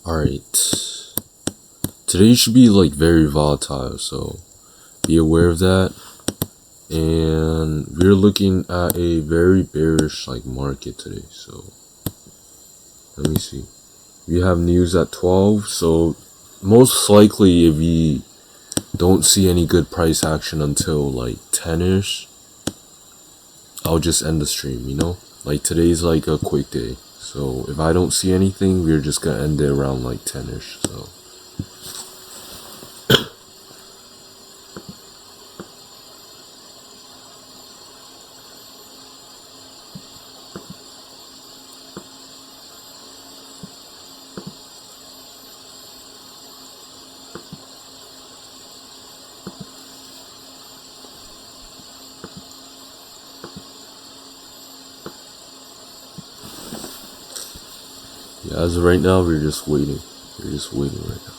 Alright. Today should be like very volatile, so be aware of that. And we're looking at a very bearish like market today, so let me see. We have news at 12, so most likely if we don't see any good price action until like 10ish, I'll just end the stream, you know? Like today's like a quick day, so if I don't see anything, we're just gonna end it around like 10ish, so yeah, as of right now, we're just waiting. We're just waiting right now.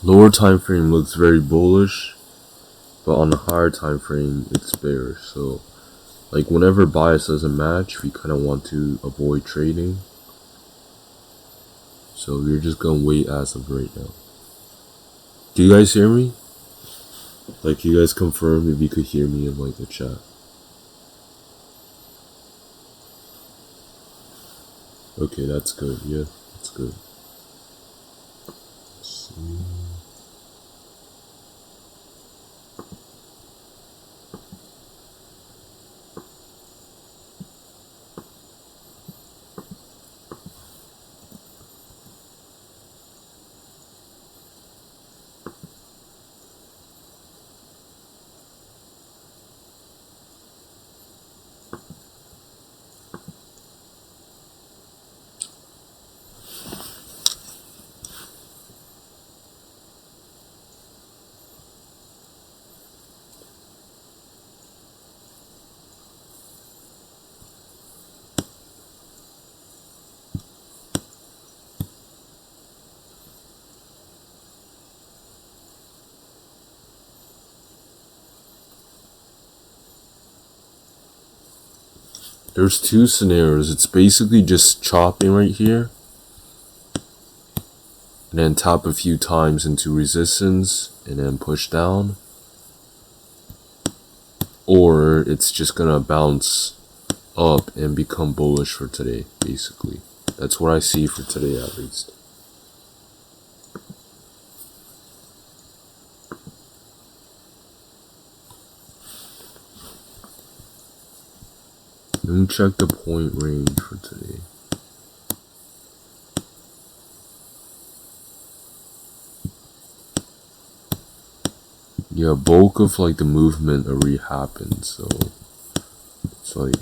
Lower time frame looks very bullish, but on the higher time frame it's bearish. So like whenever bias doesn't match, we kind of want to avoid trading. So we're just gonna wait as of right now. Do you guys hear me? Like, you guys confirm if you could hear me in like the chat. Okay, that's good. Yeah, that's good. Let's see. There's two scenarios. It's basically just chopping right here, and then tap a few times into resistance, and then push down. Or it's just gonna bounce up and become bullish for today, basically. That's what I see for today at least. Let me check the point range for today. Yeah, bulk of like the movement already happened, so it's like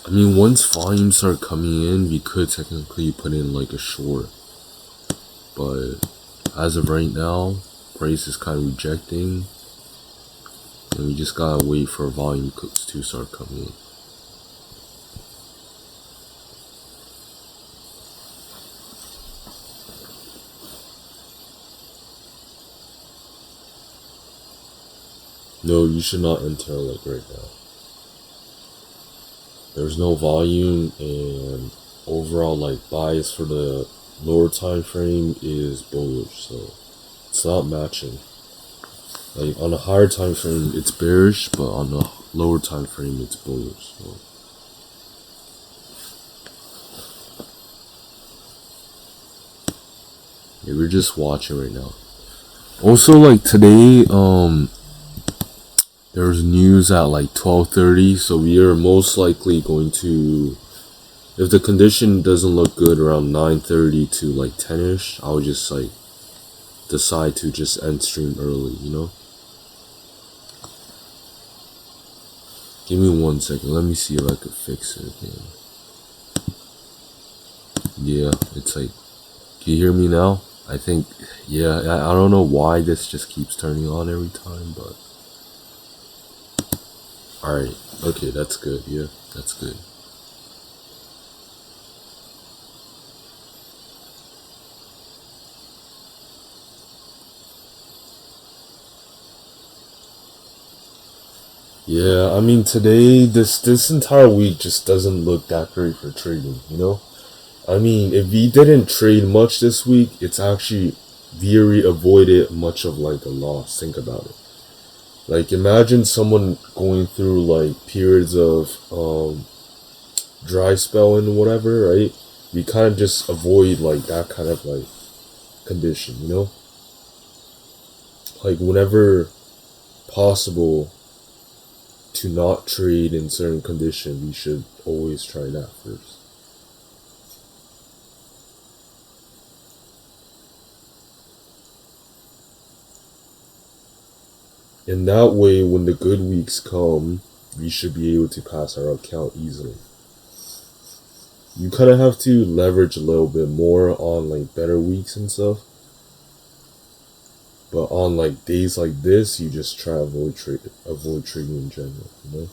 I mean, once volumes start coming in, we could technically put in like a short. But as of right now, price is kind of rejecting. And we just gotta wait for volume to start coming in. No, you should not enter like right now. There's no volume, and overall like bias for the lower time frame is bullish, so it's not matching. Like on a higher time frame it's bearish, but on a lower time frame it's bullish. So yeah, we're just watching right now. Also, like today, there's news at like 12:30, so we are most likely going to, if the condition doesn't look good around 9:30 to like 10ish, I'll just like decide to just end stream early, you know? Give me 1 second, let me see if I could fix it again. Yeah, it's like, can you hear me now? I think, yeah, I don't know why this just keeps turning on every time, but alright, okay, that's good, yeah, that's good. Yeah, I mean today, this entire week just doesn't look that great for trading, you know? I mean, if we didn't trade much this week, it's actually very avoided much of like a loss. Think about it. Like imagine someone going through like periods of dry spell and whatever, right? We kind of just avoid like that kind of like condition, you know? Like whenever possible to not trade in certain condition, we should always try that first. And that way, when the good weeks come, we should be able to pass our account easily. You kind of have to leverage a little bit more on like better weeks and stuff. But on like days like this, you just try to avoid trading in general, you know?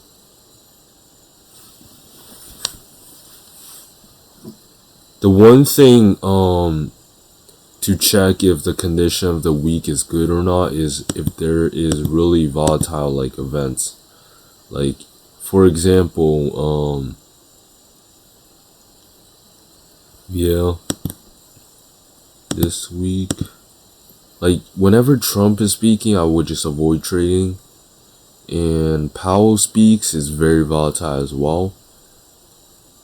The one thing to check if the condition of the week is good or not is if there is really volatile like events. Like for example, yeah, this week, like whenever Trump is speaking, I would just avoid trading. And Powell speaks is very volatile as well.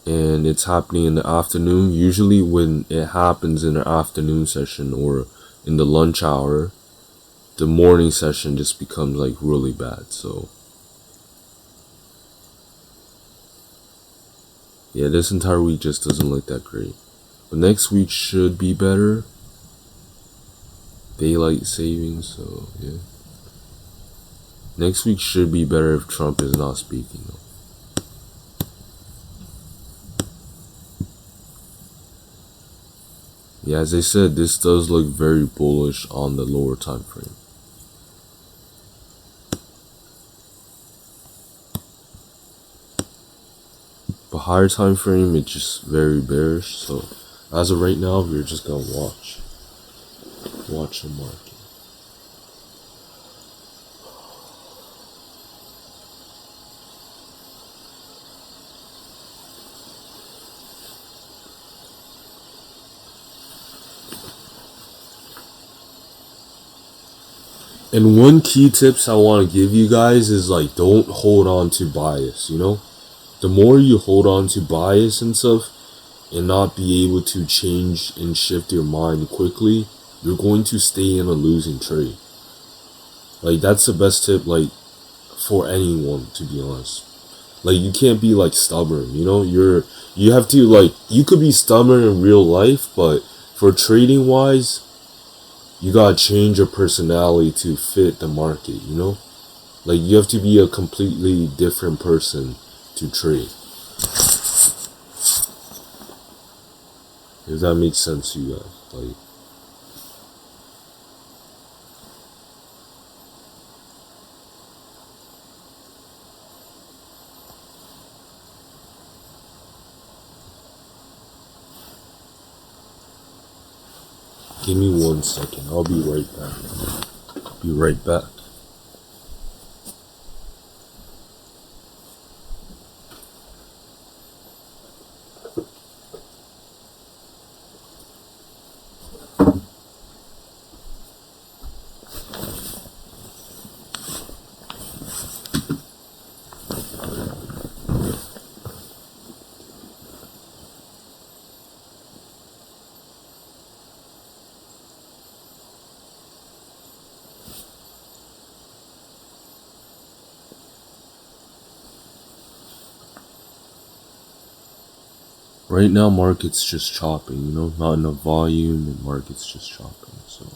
And it's happening in the afternoon. Usually when it happens in the afternoon session or in the lunch hour, the morning session just becomes like really bad. So yeah, this entire week just doesn't look that great. But next week should be better. Daylight savings, so yeah. Next week should be better if Trump is not speaking though. Yeah, as I said, this does look very bullish on the lower time frame. But higher time frame, it's just very bearish. So as of right now, we're just gonna watch the market. And one key tips I want to give you guys is like, don't hold on to bias, you know? The more you hold on to bias and stuff and not be able to change and shift your mind quickly, you're going to stay in a losing trade. Like that's the best tip, like for anyone, to be honest. Like you can't be like stubborn, you know? You have to like, you could be stubborn in real life, but for trading wise, you gotta change your personality to fit the market, you know? Like you have to be a completely different person to trade. If that makes sense to you guys. Like, give me 1 second. I'll be right back. Be right back. Right now, market's just chopping, you know, not enough volume, and market's just chopping, so.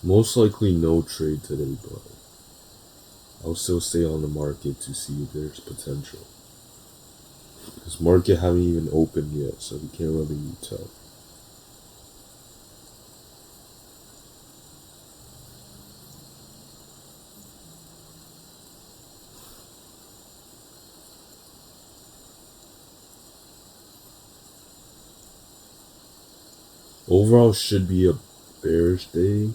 Most likely no trade today, but I'll still stay on the market to see if there's potential. Because market haven't even opened yet, so we can't really tell. Overall should be a bearish day.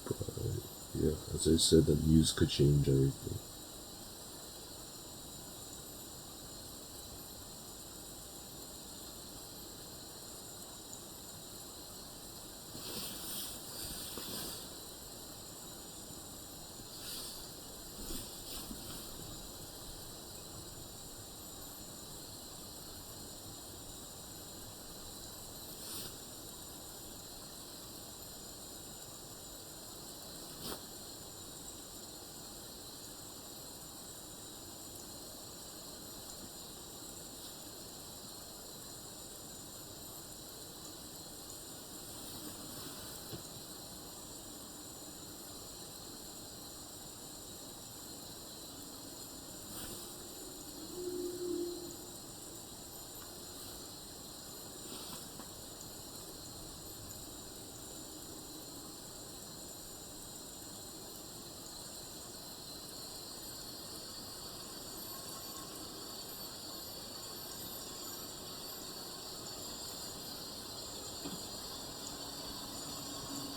But yeah, as I said, the news could change everything.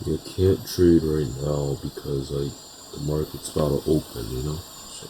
You can't trade right now because like the market's about to open, you know? So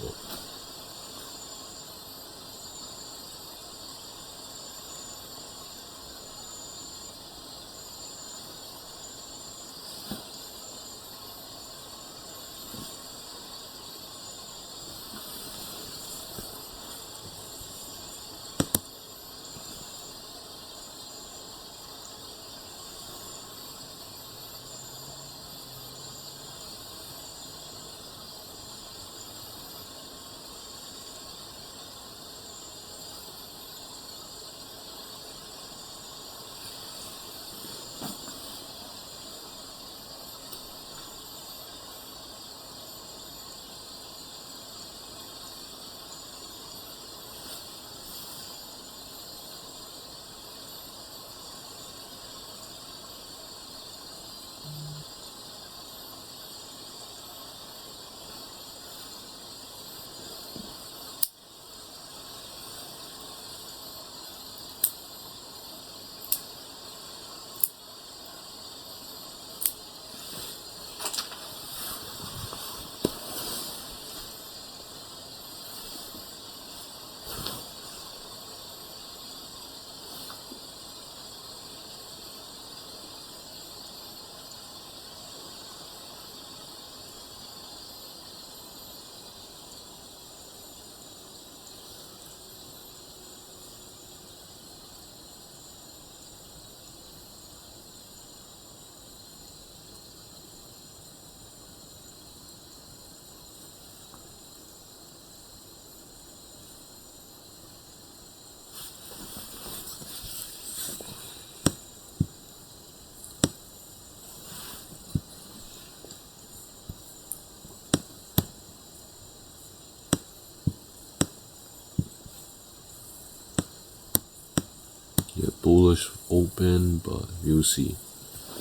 bullish open, but you'll see.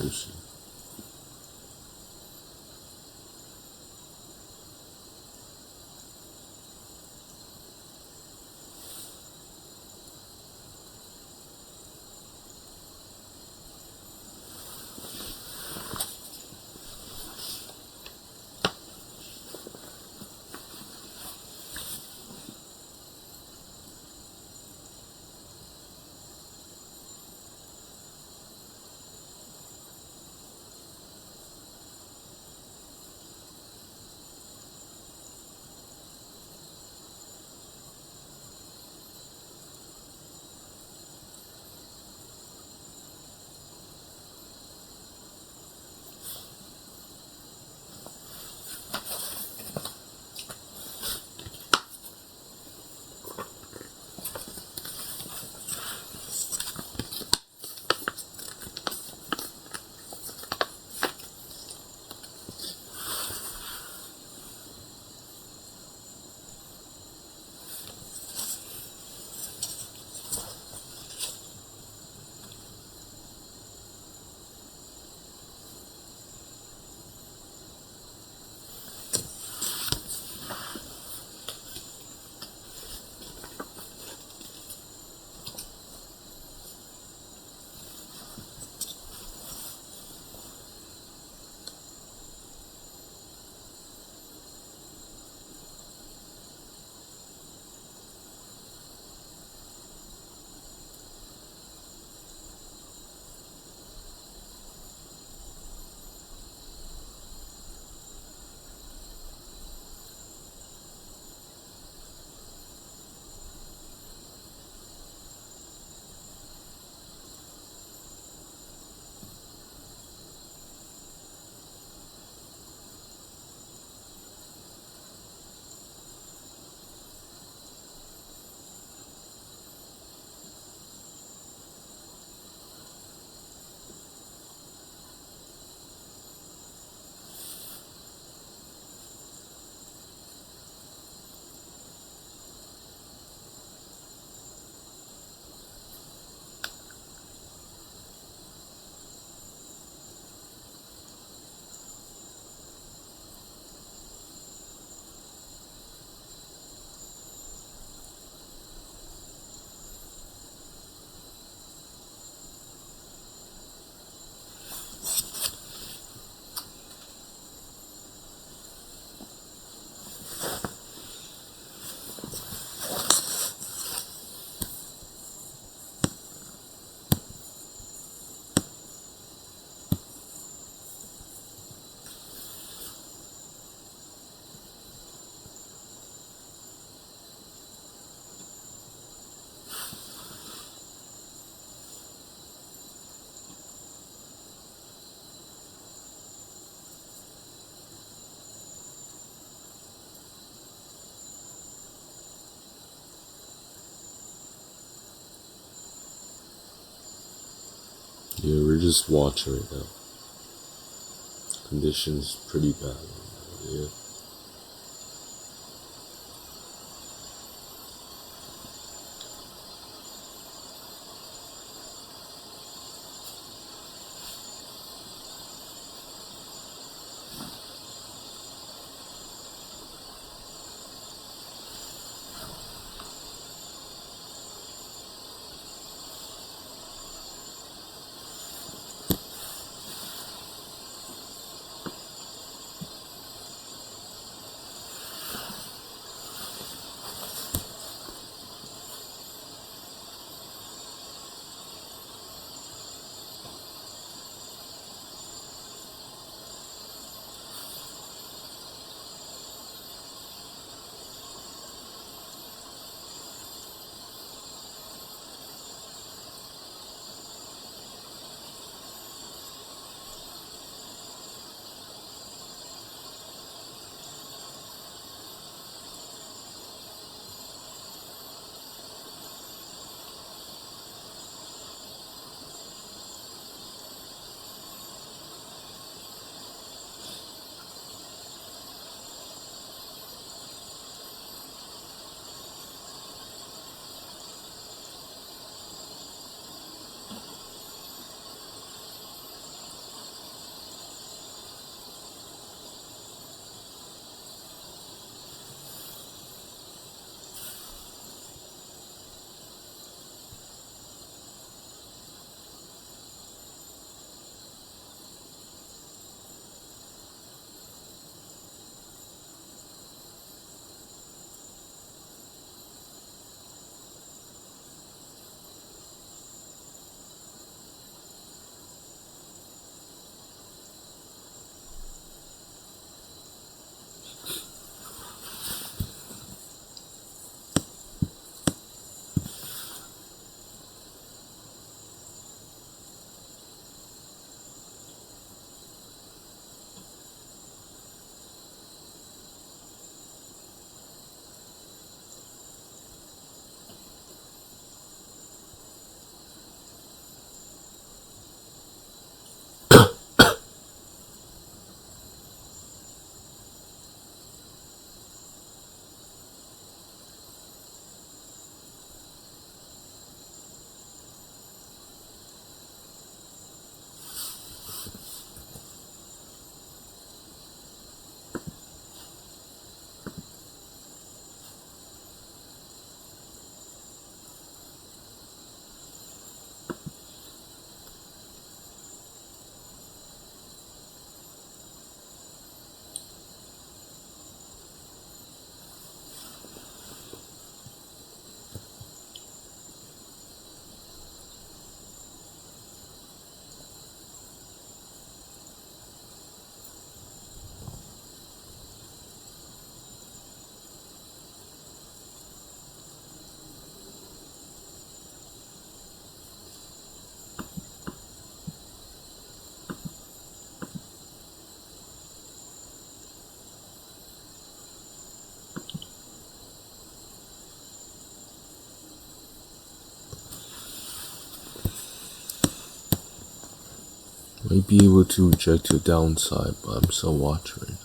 We'll see. Yeah, we're just watching right now. Conditions pretty bad. Yeah. Might be able to reject your downside, but I'm still watching.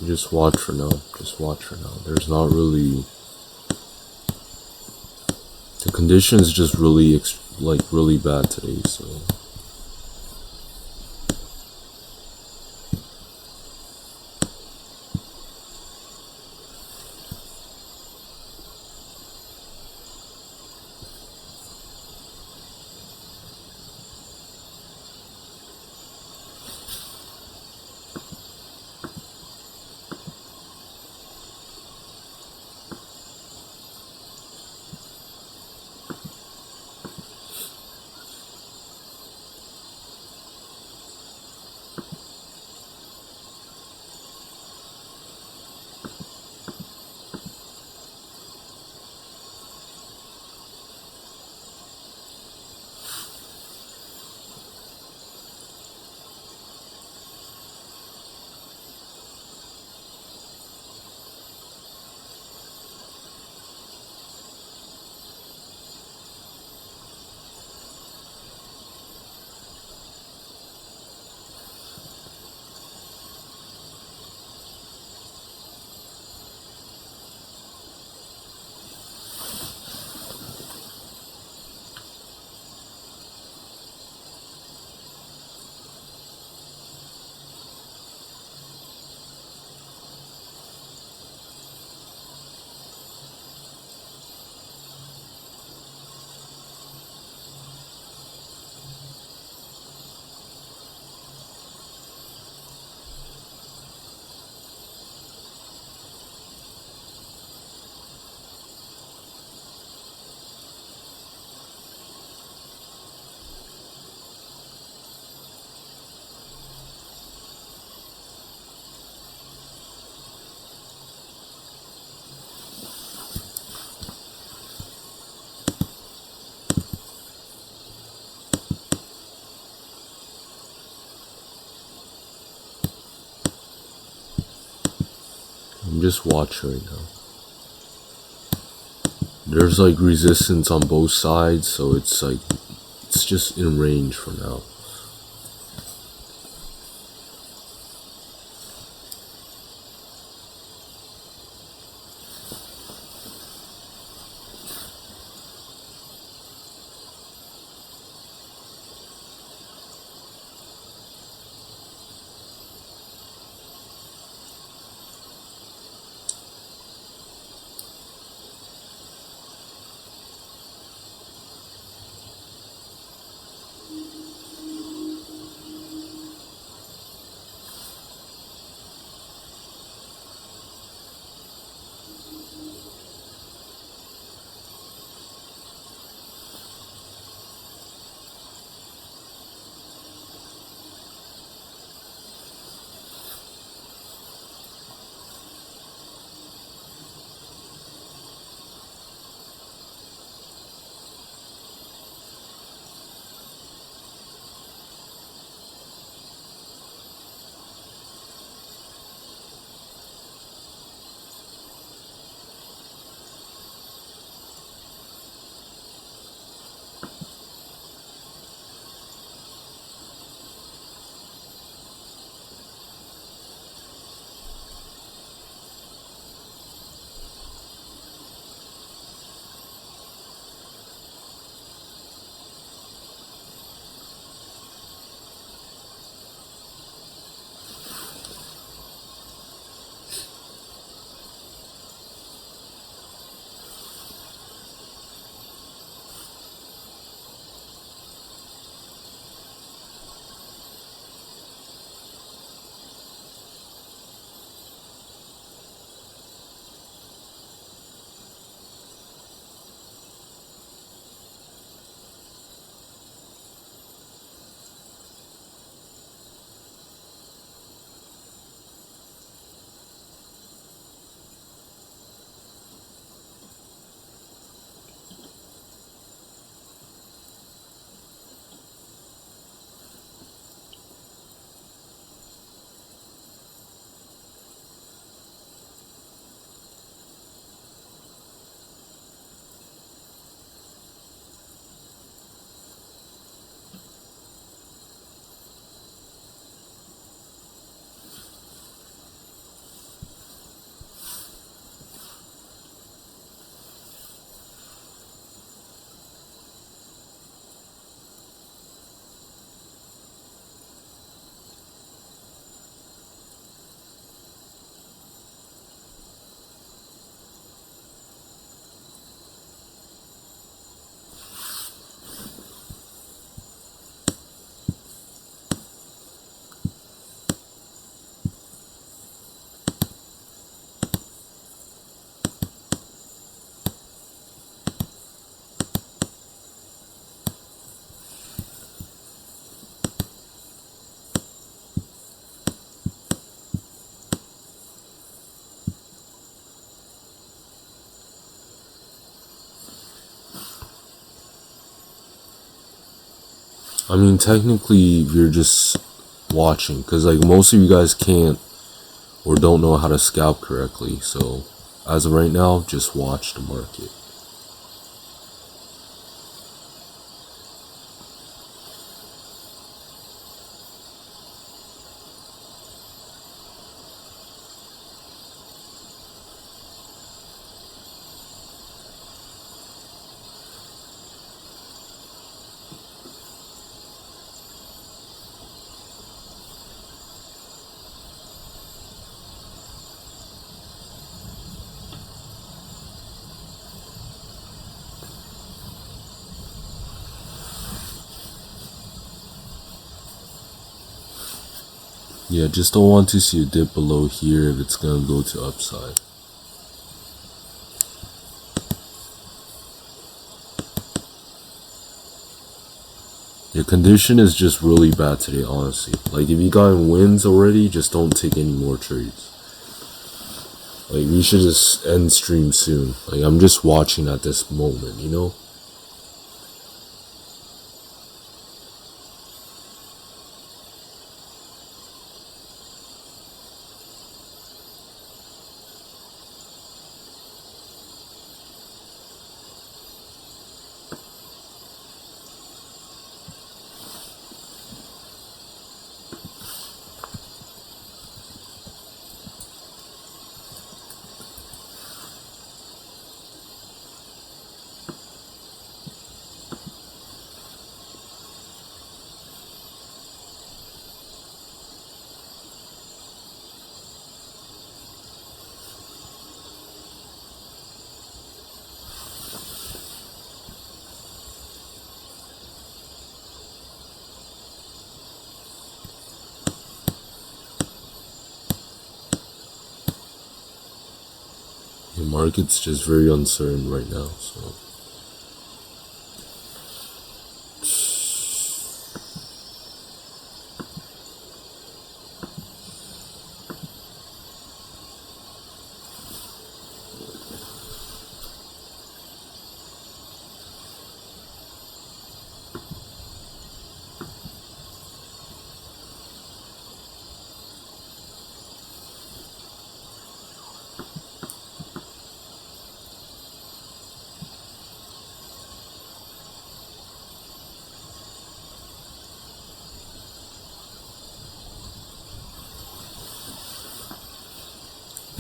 Just watch for now. Just watch for now. There's not really... The conditions just really, really bad today, so... I'm just watching right now. There's like resistance on both sides, so it's like, it's just in range for now. I mean, technically, we're just watching, because like most of you guys can't or don't know how to scalp correctly. So as of right now, just watch the market. Yeah, just don't want to see a dip below here if it's gonna go to upside. Your condition is just really bad today, honestly. Like, if you got in wins already, just don't take any more trades. Like, we should just end stream soon. Like, I'm just watching at this moment, you know? The market's just very uncertain right now, so.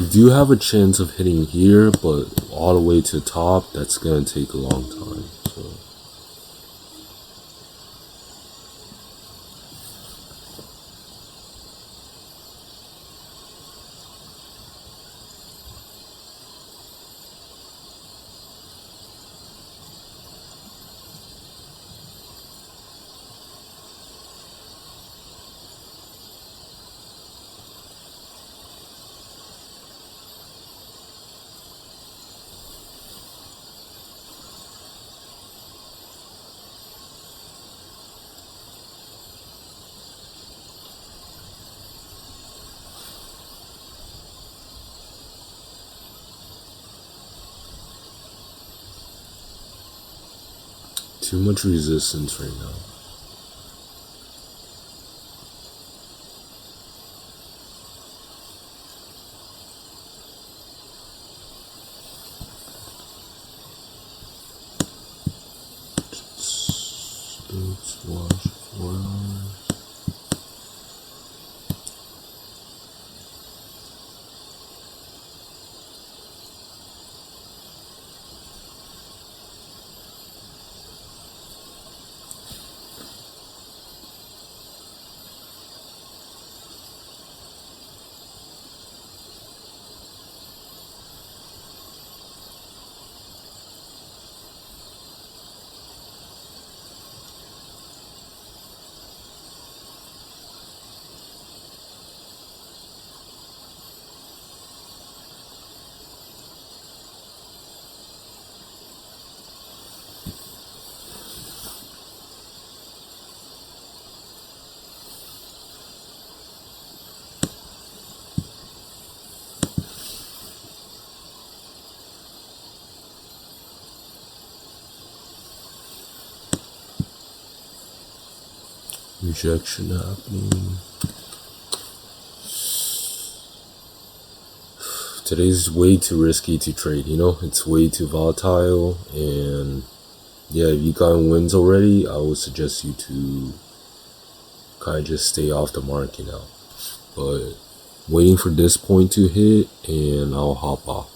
You do have a chance of hitting here, but all the way to the top, that's gonna take a long time, so. Too much resistance right now. Let's watch 4 hours. Rejection happening. Today's way too risky to trade, you know? It's way too volatile, and yeah, if you got wins already, I would suggest you to kind of just stay off the market now. But waiting for this point to hit, and I'll hop off.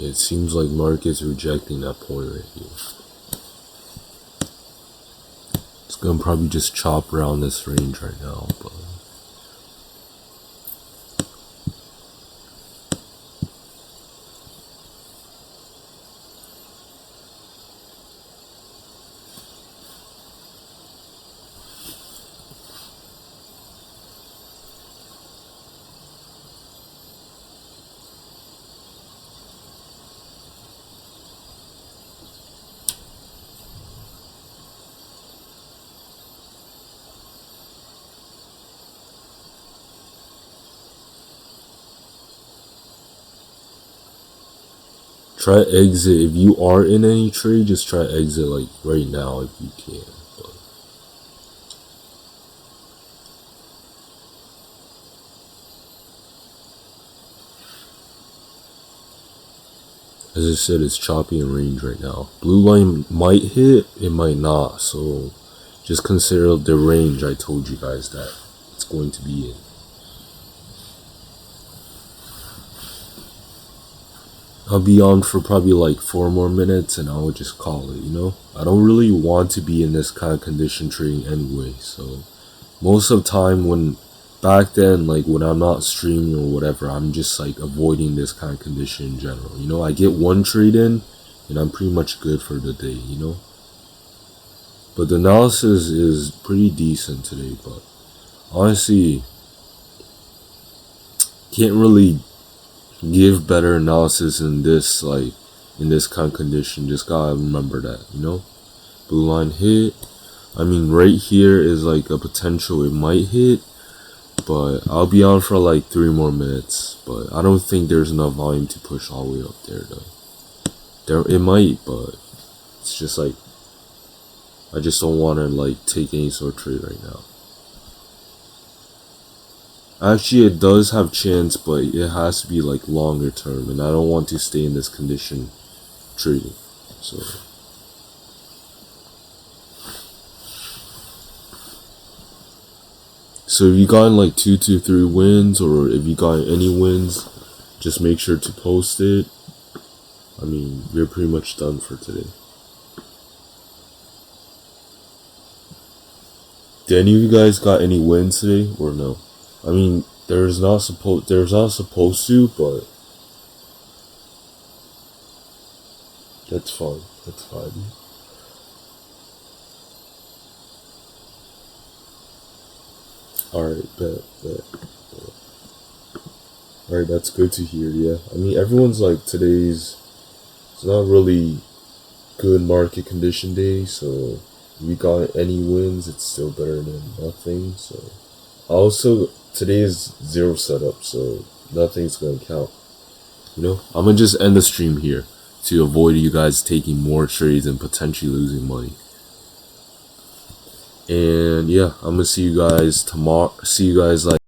It seems like market's rejecting that point right here. It's gonna probably just chop around this range right now, but try exit. If you are in any trade, just try exit like right now if you can. But as I said, it's choppy in range right now. Blue line might hit, it might not. So just consider the range I told you guys that it's going to be in. I'll be on for probably like 4 more minutes and I'll just call it, you know? I don't really want to be in this kind of condition trading anyway, so most of the time when back then, like when I'm not streaming or whatever, I'm just like avoiding this kind of condition in general. You know, I get one trade in and I'm pretty much good for the day, you know? But the analysis is pretty decent today, but honestly, can't really give better analysis in this, like in this kind of condition. Just gotta remember that, you know? Blue line hit. I mean, right here is like a potential it might hit, but I'll be on for like 3 more minutes. But I don't think there's enough volume to push all the way up there though. There it might, but it's just like I just don't want to like take any sort of trade right now. Actually, it does have chance, but it has to be like longer term, and I don't want to stay in this condition trading. So if you got like 2 to 3 wins, or if you got any wins, just make sure to post it. I mean, we're pretty much done for today. Did any of you guys got any wins today or no? I mean, there's not supposed to, but that's fine. That's fine. Alright, bet. Alright, that's good to hear, yeah. I mean, everyone's like, it's not really good market condition day, so if we got any wins, it's still better than nothing, so. Also, today is 0 setup, so nothing's gonna count. You know, I'm gonna just end the stream here to avoid you guys taking more trades and potentially losing money. And yeah, I'm gonna see you guys tomorrow. See you guys like